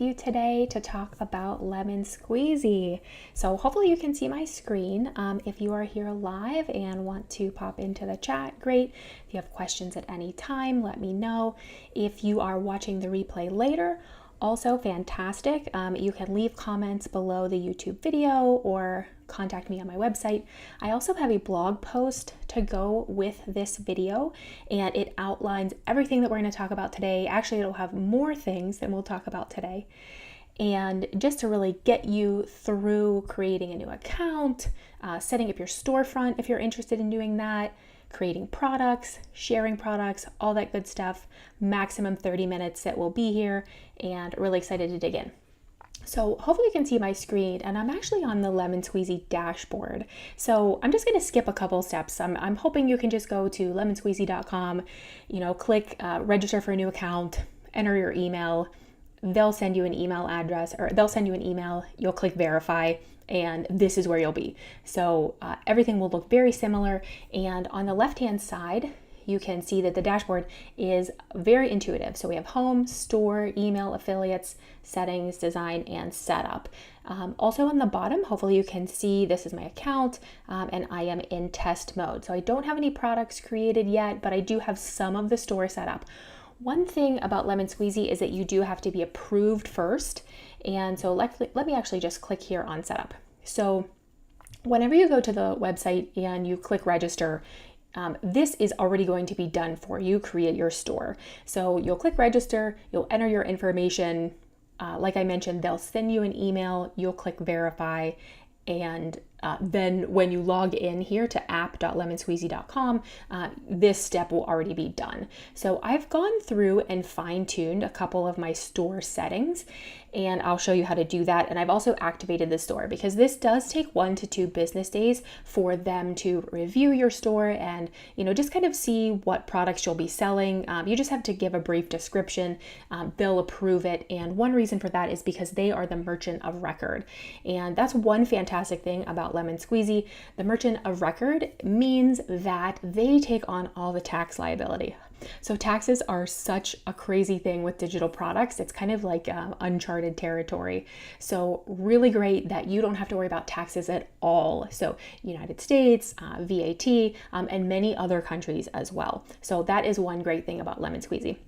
you today to talk about Lemon Squeezy. So hopefully you can see my screen. If you are here live and want to pop into the chat, great. If you have questions at any time, let me know. If you are watching the replay later, also fantastic. You can leave comments below the YouTube video or contact me on my website. I also have a blog post to go with this video, and it outlines everything that we're going to talk about today. Actually, it'll have more things than we'll talk about today. And just to really get you through creating a new account, setting up your storefront if you're interested in doing that, creating products, sharing products, all that good stuff. Maximum 30 minutes that we'll be here, and really excited to dig in. So hopefully you can see my screen, and I'm actually on the Lemon Squeezy dashboard. So I'm just going to skip a couple steps. I'm hoping you can just go to lemonsqueezy.com, click register for a new account, enter your email. They'll send you an email address, or they'll send you an email. You'll click verify, and this is where you'll be. So everything will look very similar. And on the left-hand side, you can see that the dashboard is very intuitive. So we have home, store, email, affiliates, settings, design, and setup. Also on the bottom, hopefully you can see this is my account, and I am in test mode. So I don't have any products created yet, but I do have some of the store set up. One thing about Lemon Squeezy is that you do have to be approved first. And so let me actually just click here on setup. So whenever you go to the website and you click register, this is already going to be done for you, create your store. So you'll click register, you'll enter your information. Like I mentioned, they'll send you an email, you'll click verify, and then when you log in here to app.lemonsqueezy.com, this step will already be done. So I've gone through and fine-tuned a couple of my store settings, and I'll show you how to do that. And I've also activated the store because this does take 1 to 2 business days for them to review your store and, just kind of see what products you'll be selling. You just have to give a brief description. They'll approve it. And one reason for that is because they are the merchant of record. And that's one fantastic thing about Lemon Squeezy. The merchant of record means that they take on all the tax liability. So taxes are such a crazy thing with digital products. It's kind of like uncharted territory. So really great that you don't have to worry about taxes at all. So United States, VAT, and many other countries as well. So that is one great thing about Lemon Squeezy.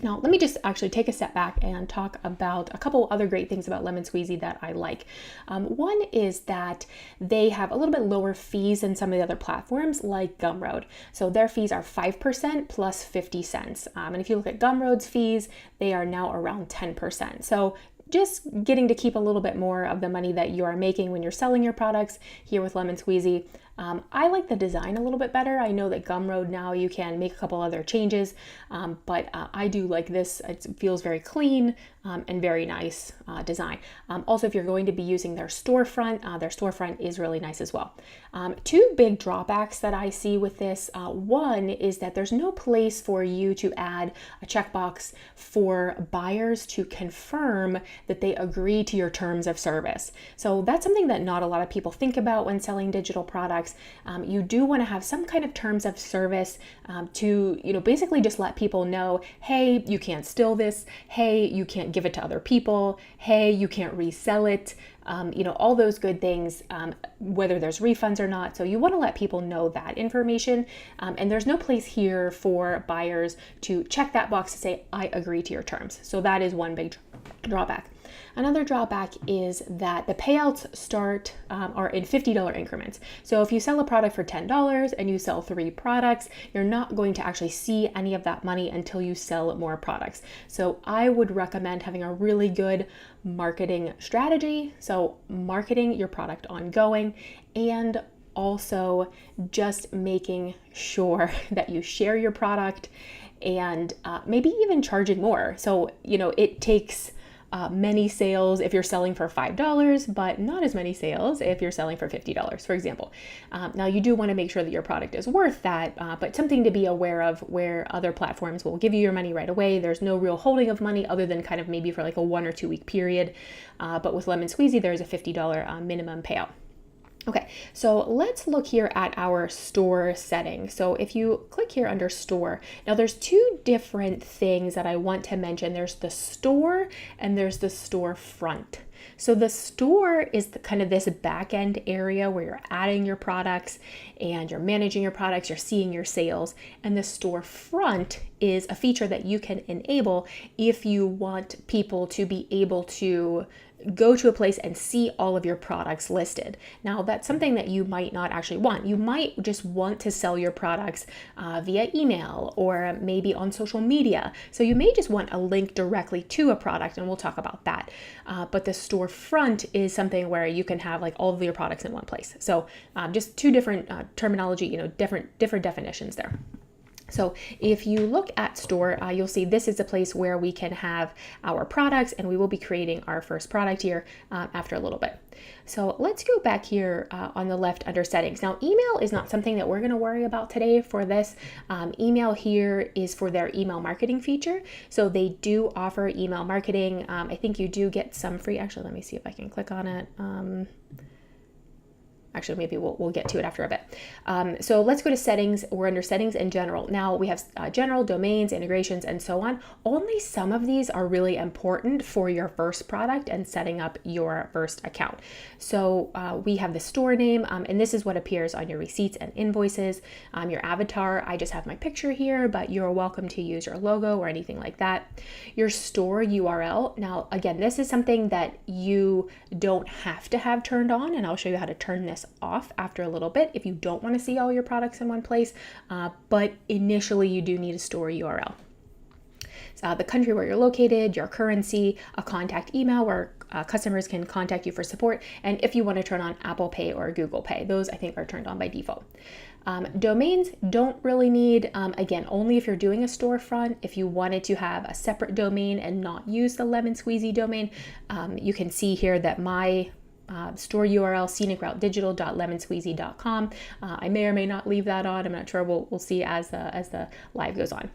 Now, let me just actually take a step back and talk about a couple other great things about Lemon Squeezy that I like. One is that they have a little bit lower fees than some of the other platforms like Gumroad. So their fees are 5% plus 50 cents. And if you look at Gumroad's fees, they are now around 10%. So just getting to keep a little bit more of the money that you are making when you're selling your products here with Lemon Squeezy. I like the design a little bit better. I know that Gumroad now you can make a couple other changes, but I do like this. It feels very clean and very nice design. Also, if you're going to be using their storefront is really nice as well. 2 big drawbacks that I see with this. One is that there's no place for you to add a checkbox for buyers to confirm that they agree to your terms of service. So that's something that not a lot of people think about when selling digital products. You do want to have some kind of terms of service to, basically just let people know, hey, you can't steal this. Hey, you can't give it to other people. Hey, you can't resell it. All those good things, whether there's refunds or not. So you want to let people know that information. And there's no place here for buyers to check that box to say, I agree to your terms. So that is one big drawback. Another drawback is that the payouts are in $50 increments. So if you sell a product for $10 and you sell 3 products, you're not going to actually see any of that money until you sell more products. So I would recommend having a really good marketing strategy. So marketing your product ongoing, and also just making sure that you share your product and maybe even charging more. So, it takes many sales if you're selling for $5, but not as many sales if you're selling for $50, for example. Now, you do want to make sure that your product is worth that, but something to be aware of where other platforms will give you your money right away. There's no real holding of money other than kind of maybe for like a 1 or 2 week period. But with Lemon Squeezy, there's a $50 minimum payout. Okay, so let's look here at our store setting. So if you click here under store, now there's two different things that I want to mention. There's the store and there's the store front. So the store is kind of this back end area where you're adding your products and you're managing your products, you're seeing your sales. And the store front is a feature that you can enable if you want people to be able to go to a place and see all of your products listed. Now, that's something that you might not actually want. You might just want to sell your products via email or maybe on social media. So you may just want a link directly to a product, and we'll talk about that. But the storefront is something where you can have like all of your products in one place. So just two different terminology, different definitions there. So if you look at store, you'll see this is a place where we can have our products, and we will be creating our first product here after a little bit. So let's go back here on the left under settings. Now, email is not something that we're going to worry about today for this. Email here is for their email marketing feature. So they do offer email marketing. I think you do get some free. Actually, let me see if I can click on it. Actually, maybe we'll get to it after a bit. So let's go to settings. We're under settings and general. Now we have general, domains, integrations, and so on. Only some of these are really important for your first product and setting up your first account. So we have the store name, and this is what appears on your receipts and invoices. Your avatar, I just have my picture here, but you're welcome to use your logo or anything like that. Your store URL. Now, again, this is something that you don't have to have turned on, and I'll show you how to turn this off after a little bit if you don't want to see all your products in one place, but initially you do need a store URL. The country where you're located, your currency, a contact email where customers can contact you for support, and if you want to turn on Apple Pay or Google Pay, those I think are turned on by default. Domains don't really need, again, only if you're doing a storefront. If you wanted to have a separate domain and not use the Lemon Squeezy domain, you can see here that my store URL, scenicroutedigital.lemonsqueezy.com. I may or may not leave that on. I'm not sure. We'll see as the live goes on.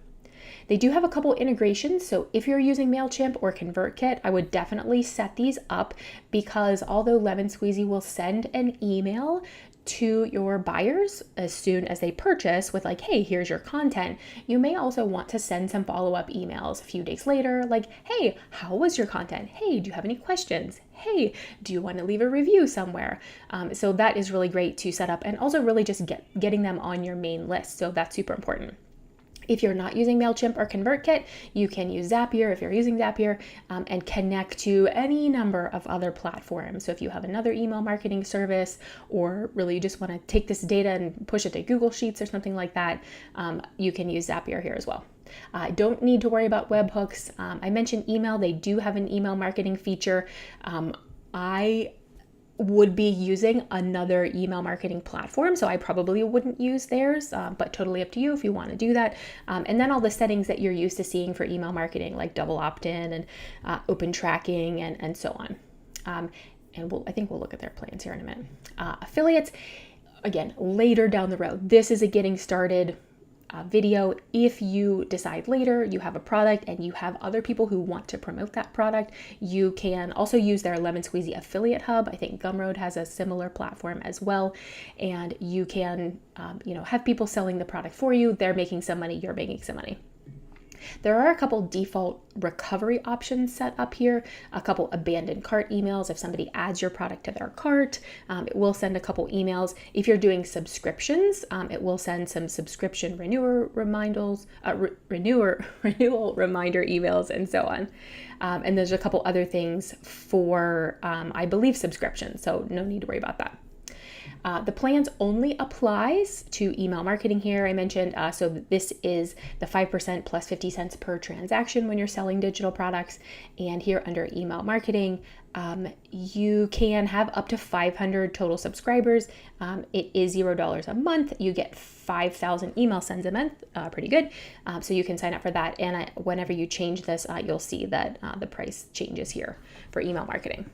They do have a couple integrations. So if you're using MailChimp or ConvertKit, I would definitely set these up, because although Lemon Squeezy will send an email to your buyers as soon as they purchase with like, hey, here's your content, you may also want to send some follow-up emails a few days later, like, hey, how was your content? Hey, do you have any questions? Hey, do you want to leave a review somewhere? So that is really great to set up, and also really just getting them on your main list. So that's super important. If you're not using MailChimp or ConvertKit, you can use Zapier if you're using Zapier, and connect to any number of other platforms. So if you have another email marketing service, or really you just want to take this data and push it to Google Sheets or something like that, you can use Zapier here as well. Don't need to worry about webhooks. I mentioned email. They do have an email marketing feature. I would be using another email marketing platform, so I probably wouldn't use theirs, but totally up to you if you want to do that. And then all the settings that you're used to seeing for email marketing, like double opt-in and open tracking and so on. And I think we'll look at their plans here in a minute. Affiliates, again, later down the road. This is a getting started video. If you decide later you have a product and you have other people who want to promote that product, you can also use their Lemon Squeezy affiliate hub. I think Gumroad has a similar platform as well, and you can have people selling the product for you. They're making some money, you're making some money. There are a couple default recovery options set up here, a couple abandoned cart emails. If somebody adds your product to their cart, it will send a couple emails. If you're doing subscriptions, it will send some subscription renewal reminder emails, and so on. And there's a couple other things for, I believe, subscriptions, so no need to worry about that. The plans only applies to email marketing here, I mentioned. So this is the 5% plus 50 cents per transaction when you're selling digital products. And here under email marketing, you can have up to 500 total subscribers. It is $0 a month. You get 5,000 email sends a month. Pretty good. So you can sign up for that. And whenever you change this, you'll see that the price changes here for email marketing.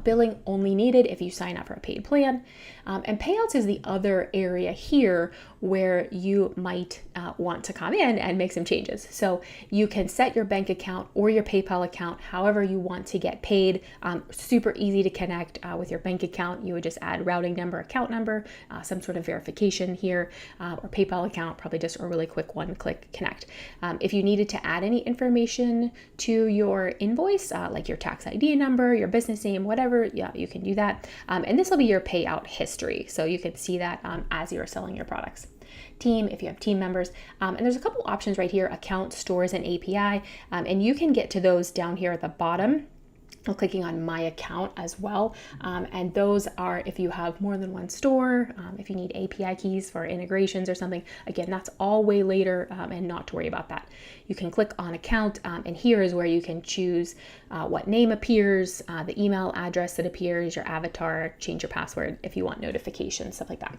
Billing only needed if you sign up for a paid plan. And payouts is the other area here where you might want to come in and make some changes. So you can set your bank account or your PayPal account however you want to get paid. Super easy to connect with your bank account. You would just add routing number, account number, some sort of verification here, or PayPal account, probably just a really quick one-click connect. If you needed to add any information to your invoice, like your tax ID number, your business name, whatever, yeah, you can do that. And this will be your payout history. So you can see that as you're selling your products. Team, if you have team members. And there's a couple options right here, account, stores, and API. And you can get to those down here at the bottom, clicking on my account as well. And those are if you have more than one store, if you need API keys for integrations or something. Again, that's all way later and not to worry about that. You can click on account, and here is where you can choose what name appears, the email address that appears, your avatar, change your password if you want notifications, stuff like that.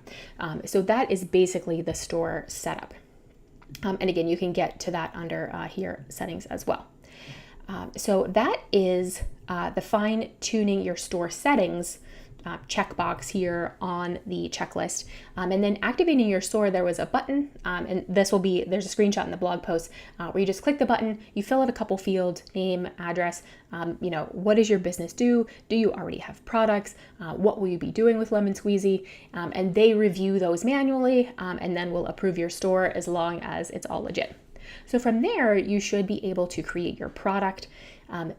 So that is basically the store setup. And again, you can get to that under here, settings as well. So that is the fine tuning your store settings checkbox here on the checklist. And then activating your store, there was a button, and there's a screenshot in the blog post where you just click the button, you fill out a couple fields, name, address, what does your business do? Do you already have products? What will you be doing with Lemon Squeezy? And they review those manually, and then will approve your store as long as it's all legit. So from there, you should be able to create your product.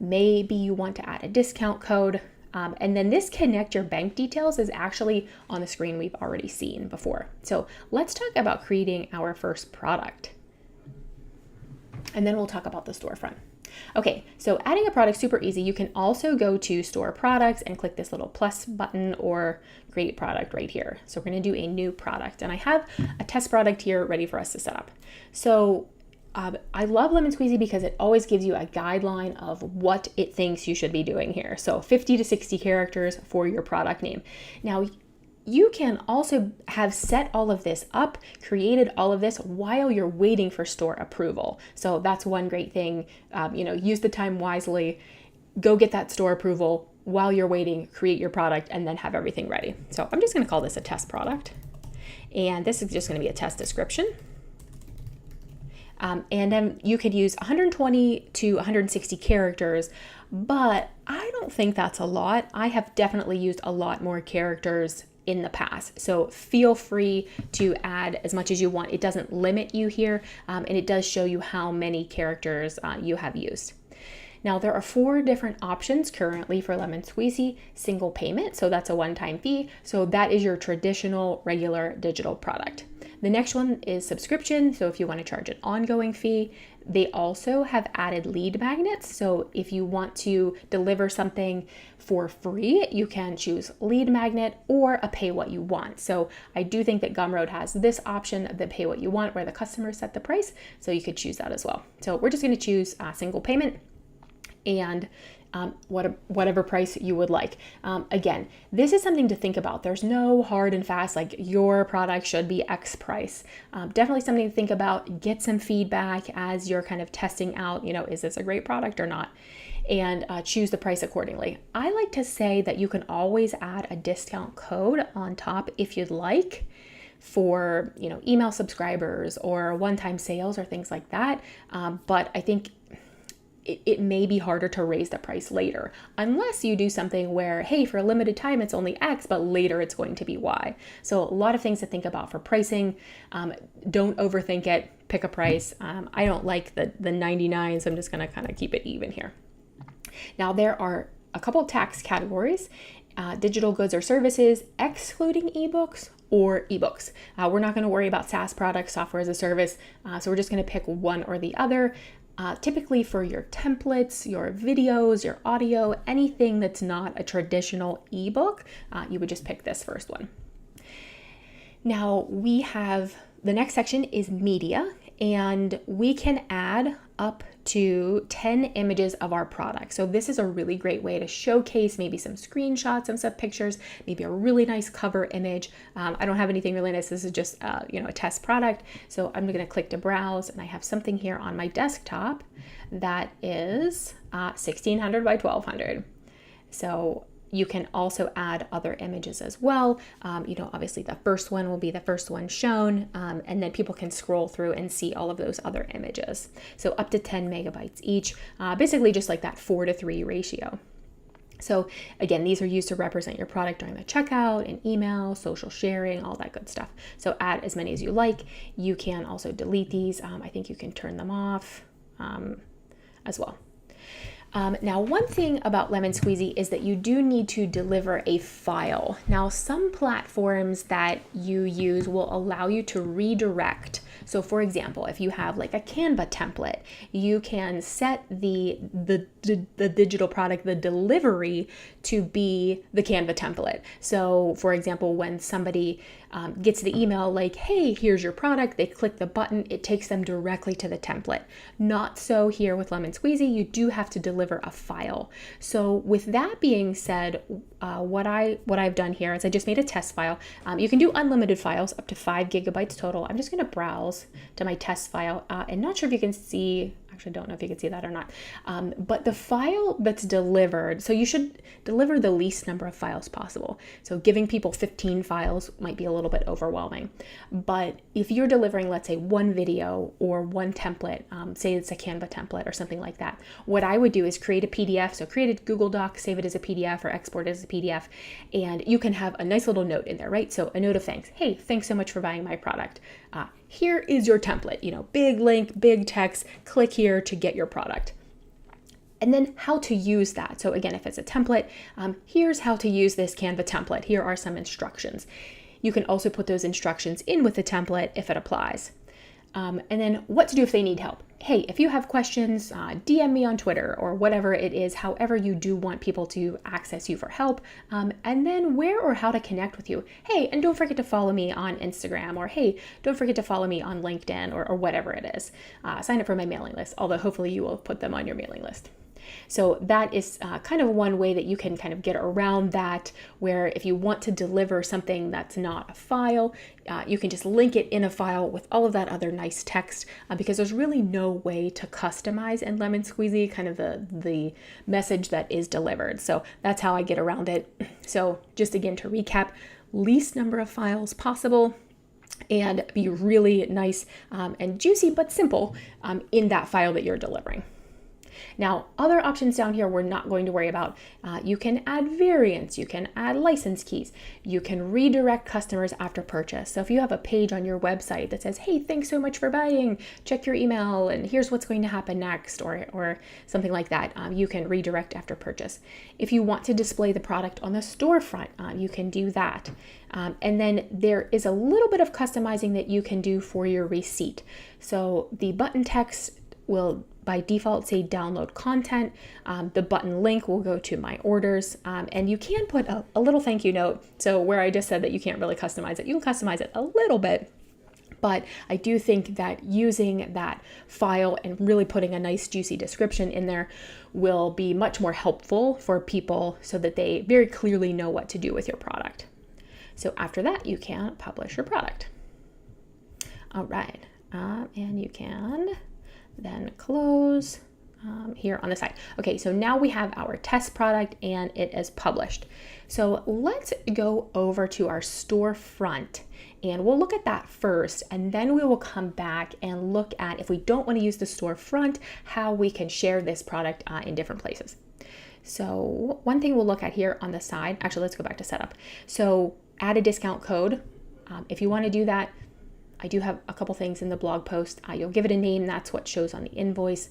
Maybe you want to add a discount code. And then this connect your bank details is actually on the screen we've already seen before. So let's talk about creating our first product. And then we'll talk about the storefront. Okay, so adding a product, super easy. You can also go to store products and click this little plus button or create product right here. So we're going to do a new product, and I have a test product here ready for us to set up. So I love Lemon Squeezy because it always gives you a guideline of what it thinks you should be doing here. So 50 to 60 characters for your product name. Now, you can also have set all of this up, created all of this while you're waiting for store approval. So that's one great thing. Use the time wisely, go get that store approval while you're waiting, create your product, and then have everything ready. So I'm just going to call this a test product. And this is just going to be a test description. And then you could use 120 to 160 characters, but I don't think that's a lot. I have definitely used a lot more characters in the past. So feel free to add as much as you want. It doesn't limit you here, and it does show you how many characters you have used. Now, there are 4 different options currently for Lemon Squeezy. Single payment, so that's a one-time fee. So that is your traditional, regular digital product. The next one is subscription, so if you want to charge an ongoing fee. They also have added lead magnets, so if you want to deliver something for free, you can choose lead magnet or a pay what you want. So I do think that Gumroad has this option of the pay what you want where the customers set the price, so you could choose that as well. So we're just going to choose single payment and whatever price you would like. Again, this is something to think about. There's no hard and fast, like your product should be X price. Definitely something to think about, get some feedback as you're kind of testing out, is this a great product or not? And choose the price accordingly. I like to say that you can always add a discount code on top if you'd like for, email subscribers or one-time sales or things like that. But I think it may be harder to raise the price later, unless you do something where, hey, for a limited time, it's only X, but later it's going to be Y. So a lot of things to think about for pricing. Don't overthink it, pick a price. I don't like the 99, so I'm just gonna kind of keep it even here. Now, there are a couple tax categories, digital goods or services, excluding ebooks or ebooks. We're not gonna worry about SaaS products, software as a service. So we're just gonna pick one or the other. Typically for your templates, your videos, your audio, anything that's not a traditional ebook, you would just pick this first one. Now we have, the next section is media, and we can add up to 10 images of our product. So this is a really great way to showcase maybe some screenshots and some pictures, maybe a really nice cover image. I don't have anything really nice. This is just a test product. So I'm gonna click to browse, and I have something here on my desktop that is 1600 by 1200. So you can also add other images as well. Obviously the first one will be the first one shown, and then people can scroll through and see all of those other images. So up to 10 megabytes each, basically just like that 4:3 ratio. So again, these are used to represent your product during the checkout, and email, social sharing, all that good stuff. So add as many as you like. You can also delete these. I think you can turn them off as well. Now, one thing about Lemon Squeezy is that you do need to deliver a file. Now, some platforms that you use will allow you to redirect. So for example, if you have like a Canva template, you can set the digital product, the delivery, to be the Canva template. So for example, when somebody gets the email like, hey, here's your product, they click the button, it takes them directly to the template. Not so here with Lemon Squeezy, you do have to deliver a file. So with that being said, what I've done here is I just made a test file. You can do unlimited files up to 5 gigabytes total. I'm just going to browse to my test file, and not sure if you can see. Actually, don't know if you can see that or not. But the file that's delivered, so you should deliver the least number of files possible. So giving people 15 files might be a little bit overwhelming. But if you're delivering, let's say, one video or one template, say it's a Canva template or something like that, what I would do is create a PDF. So create a Google Doc, save it as a PDF or export it as a PDF, and you can have a nice little note in there, right? So a note of thanks. Hey, thanks so much for buying my product. Here is your template, big link, big text, click here to get your product. And then how to use that. So again, if it's a template, here's how to use this Canva template. Here are some instructions. You can also put those instructions in with the template if it applies. And then what to do if they need help. Hey, if you have questions, DM me on Twitter or whatever it is, however you do want people to access you for help. And then where or how to connect with you. Hey, and don't forget to follow me on Instagram, or hey, don't forget to follow me on LinkedIn or whatever it is. Sign up for my mailing list, although hopefully you will put them on your mailing list. So that is kind of one way that you can kind of get around that, where if you want to deliver something that's not a file, you can just link it in a file with all of that other nice text, because there's really no way to customize in Lemon Squeezy kind of the message that is delivered. So that's how I get around it. So just again to recap, least number of files possible, and be really nice and juicy but simple in that file that you're delivering. Now, other options down here we're not going to worry about. You can add variants, you can add license keys, you can redirect customers after purchase. So if you have a page on your website that says, hey, thanks so much for buying, check your email, and here's what's going to happen next, or something like that, you can redirect after purchase. If you want to display the product on the storefront, you can do that. And then there is a little bit of customizing that you can do for your receipt. So the button text will by default say download content. The button link will go to my orders, and you can put a little thank you note. So where I just said that you can't really customize it, you can customize it a little bit. But I do think that using that file and really putting a nice juicy description in there will be much more helpful for people so that they very clearly know what to do with your product. So after that, you can publish your product. All right, and you can then close here on the side. Okay, so now we have our test product and it is published. So let's go over to our storefront and we'll look at that first, and then we will come back and look at, if we don't want to use the storefront, how we can share this product in different places. So one thing we'll look at here on the side, actually let's go back to setup. So add a discount code. If you want to do that, I do have a couple things in the blog post. You'll give it a name, that's what shows on the invoice.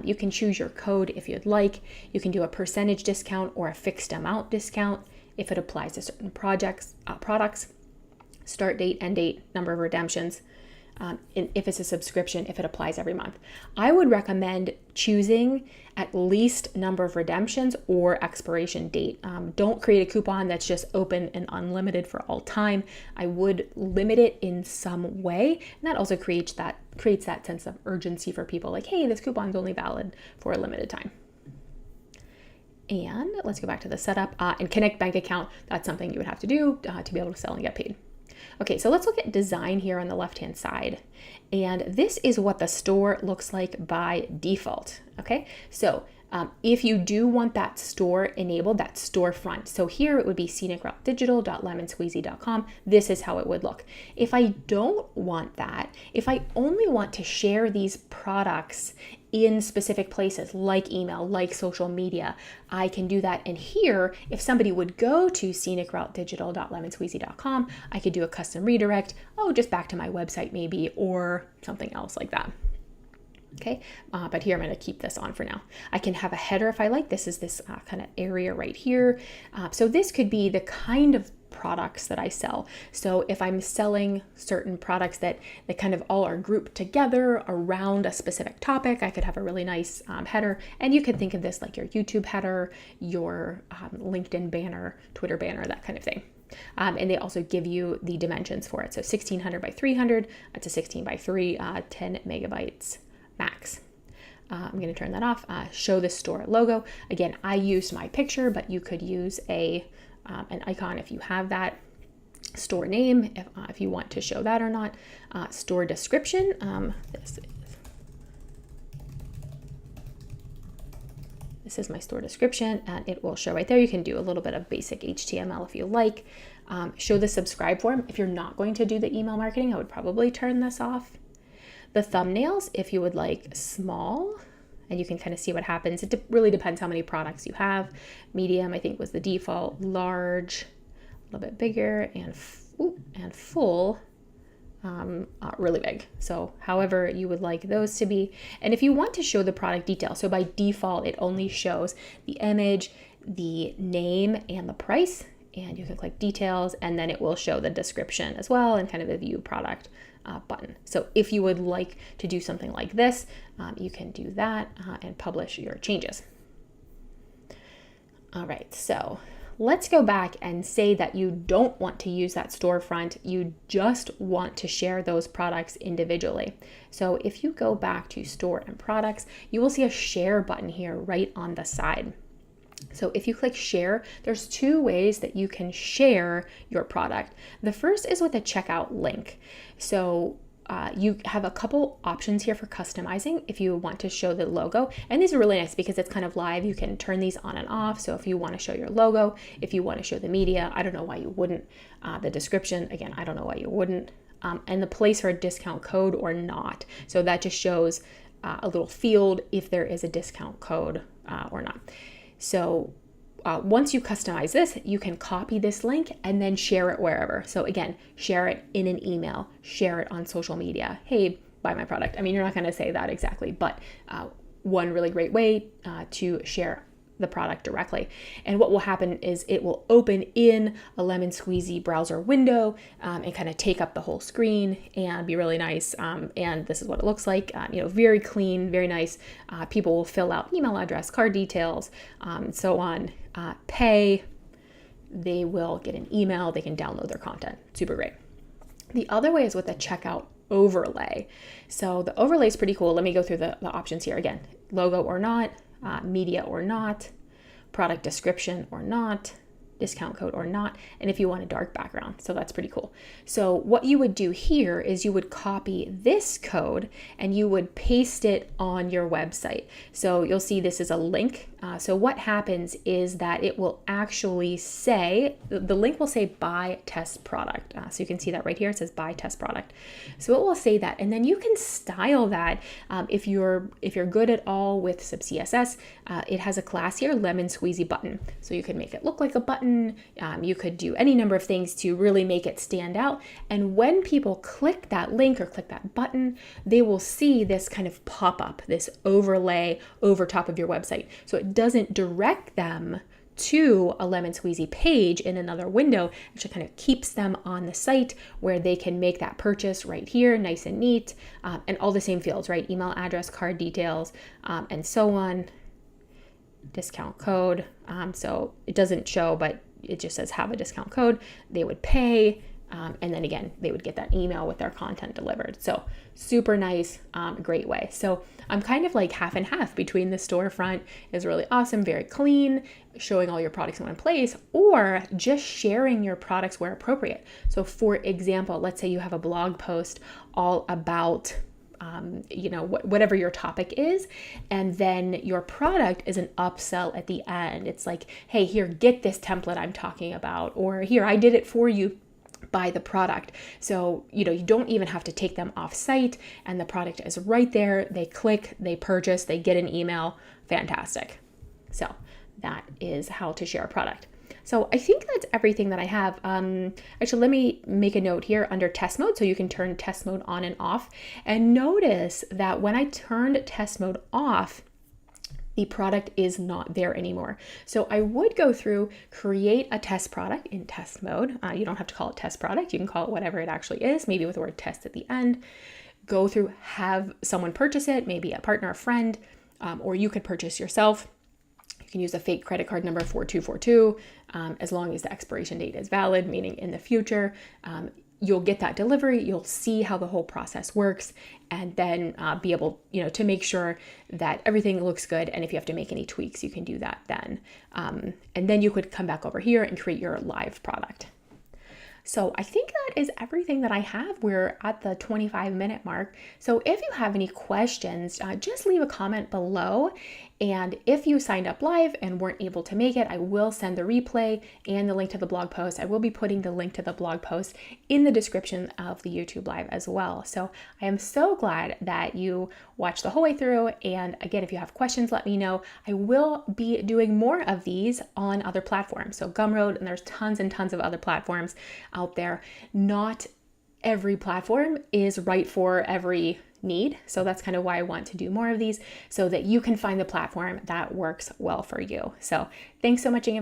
You can choose your code if you'd like. You can do a percentage discount or a fixed amount discount if it applies to certain products, start date, end date, number of redemptions. If it's a subscription, if it applies every month. I would recommend choosing at least number of redemptions or expiration date. Don't create a coupon that's just open and unlimited for all time. I would limit it in some way, and that also creates that sense of urgency for people, like, hey, this coupon's only valid for a limited time. And let's go back to the setup and connect bank account. That's something you would have to do to be able to sell and get paid. Okay, so let's look at design here on the left-hand side. And this is what the store looks like by default. Okay, so If you do want that store enabled, that storefront, so here it would be scenicroutedigital.lemonsqueezy.com. This is how it would look. If I don't want that, if I only want to share these products in specific places like email, like social media, I can do that. And here, if somebody would go to scenicroutedigital.lemonsqueezy.com, I could do a custom redirect, just back to my website maybe, or something else like that. Okay, but here I'm going to keep this on for now. I can have a header if I like. This is this kind of area right here. So this could be the kind of products that I sell. So if I'm selling certain products that kind of all are grouped together around a specific topic, I could have a really nice header. And you could think of this like your YouTube header, your LinkedIn banner, Twitter banner, that kind of thing. And they also give you the dimensions for it. So 1600 by 300 to 16 by 3, 10 megabytes max. I'm going to turn that off. Show the store logo. Again, I used my picture, but you could use an icon if you have that. Store name, if you want to show that or not. Store description. This is my store description, and it will show right there. You can do a little bit of basic HTML if you like. Show the subscribe form. If you're not going to do the email marketing, I would probably turn this off. The thumbnails, if you would like small, and you can kind of see what happens. It really depends how many products you have. Medium, I think, was the default. Large, a little bit bigger, and full, really big. So however you would like those to be. And if you want to show the product detail, so by default, it only shows the image, the name, and the price. And you can click details, and then it will show the description as well, and kind of the view product button. So if you would like to do something like this, you can do that and publish your changes. All right, so let's go back and say that you don't want to use that storefront. You just want to share those products individually. So if you go back to store and products, you will see a share button here right on the side. So if you click share, there's two ways that you can share your product. The first is with a checkout link. So you have a couple options here for customizing if you want to show the logo. And these are really nice because it's kind of live. You can turn these on and off. So if you want to show your logo, if you want to show the media, I don't know why you wouldn't. The description, again, I don't know why you wouldn't. And the place for a discount code or not. So that just shows a little field if there is a discount code or not. So once you customize this, you can copy this link and then share it wherever. So again, share it in an email, share it on social media. Hey, buy my product. I mean, you're not going to say that exactly, but one really great way to share the product directly. And what will happen is it will open in a Lemon Squeezy browser window and kind of take up the whole screen and be really nice. And this is what it looks like, very clean, very nice. People will fill out email address, card details, and so on, pay. They will get an email. They can download their content. Super great. The other way is with a checkout overlay. So the overlay is pretty cool. Let me go through the options here again. Logo or not, media or not, product description or not, discount code or not, and if you want a dark background. So that's pretty cool. So what you would do here is you would copy this code and you would paste it on your website. So you'll see this is a link. So what happens is that it will actually say, the link will say buy test product. So you can see that right here. It says buy test product. So it will say that, and then you can style that if you're good at all with some CSS. It has a class here, Lemon Squeezy button. So you can make it look like a button. You could do any number of things to really make it stand out. And when people click that link or click that button, they will see this kind of pop up, this overlay over top of your website. So it doesn't direct them to a Lemon Squeezy page in another window. It just kind of keeps them on the site where they can make that purchase right here, nice and neat, and all the same fields, right? Email address, card details, and so on. Discount code. So it doesn't show, but it just says have a discount code. They would pay. And then again, they would get that email with their content delivered. So super nice, great way. So I'm kind of like half and half between the storefront is really awesome, very clean, showing all your products in one place, or just sharing your products where appropriate. So for example, let's say you have a blog post all about whatever your topic is. And then your product is an upsell at the end. It's like, hey, here, get this template I'm talking about, or here, I did it for you, buy the product. So, you don't even have to take them off site, and the product is right there. They click, they purchase, they get an email. Fantastic. So that is how to share a product. So I think that's everything that I have. Actually, let me make a note here under test mode, so you can turn test mode on and off. And notice that when I turned test mode off, the product is not there anymore. So I would go through, create a test product in test mode. You don't have to call it test product. You can call it whatever it actually is, maybe with the word test at the end. Go through, have someone purchase it, maybe a partner, a friend, or you could purchase yourself. You can use a fake credit card number 4242, as long as the expiration date is valid, meaning in the future. You'll get that delivery, you'll see how the whole process works, and then be able, to make sure that everything looks good. And if you have to make any tweaks, you can do that then. And then you could come back over here and create your live product. So I think that is everything that I have. We're at the 25-minute mark. So if you have any questions, just leave a comment below. And if you signed up live and weren't able to make it, I will send the replay and the link to the blog post. I will be putting the link to the blog post in the description of the YouTube live as well. So I am so glad that you watched the whole way through. And again, if you have questions, let me know. I will be doing more of these on other platforms. So Gumroad, and there's tons and tons of other platforms out there. Not every platform is right for every need. So that's kind of why I want to do more of these, so that you can find the platform that works well for you. So thanks so much again for